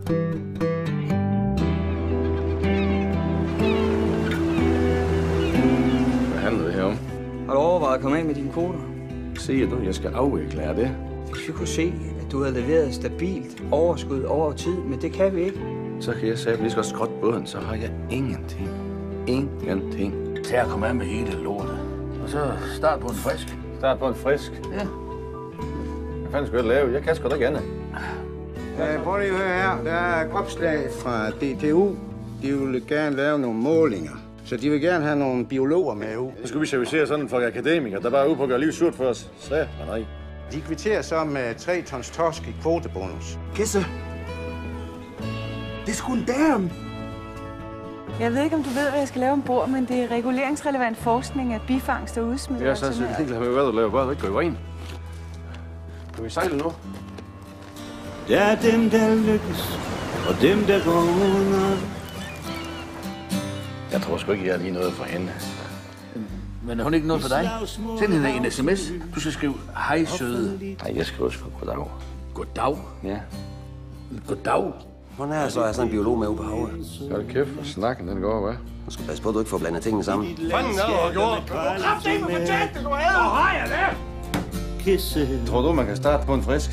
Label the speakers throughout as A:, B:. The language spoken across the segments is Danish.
A: Hvad handler det her om?
B: Har du overvejet at komme af med dine koder?
A: Siger du, jeg skal afvikle af det?
B: Hvis vi kunne se, at du havde leveret stabilt overskud over tid, men det kan vi ikke.
A: Så kan jeg sige, lige så godt skråt båden, så har jeg ingenting. Ingenting.
C: Tag at komme af med hele lortet. Og så start på en frisk.
A: Start på en frisk.
C: Ja.
A: Hvad fanden skal jeg lave? Jeg kan sgu da ikke andet.
D: Prøv lige at høre her. Der er et opslag fra DTU. De vil gerne lave nogle målinger. Så de vil gerne have nogle biologer med ud.
A: Så skulle vi servicere sådan en flok akademikere, der bare er ude på at gøre livet surt for os. Så nej.
D: De kvitterer så med 3 tons torsk i kvotebonus.
C: Kisse. Det er sgu en dam.
E: Jeg ved ikke, om du ved, hvad jeg skal lave ombord, men det er reguleringsrelevant forskning af bifangst og udsmid.
A: Jeg er så ligeglad med, hvad du laver. Bare du ikke går i vejen. Kan vi sejle nu?
F: Der er dem, der lykkes, og dem, der går under.
A: Jeg tror sgu ikke, jeg er lige noget for hende.
C: Men er hun ikke noget for dig? Send hende en sms. Du skal skrive, hej søde.
A: Nej, jeg skriver sgu goddag.
C: Goddag?
A: Ja.
C: Goddag?
G: Hvordan er det så at have sådan en biolog med ude på havet?
A: Hold kæft, hvor snakken den går, hva'?
G: Du skal passe på, at du ikke får blandet tingene sammen.
A: Fanden er du gjort?
F: Kraftedeme fortælle det, du havde! Hvor har jeg det? Kisse.
A: Tror du, man kan starte på en frisk?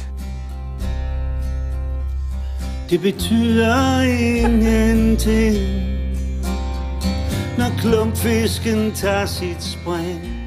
F: Det betyder ingenting, når klumpfisken tager sit spring.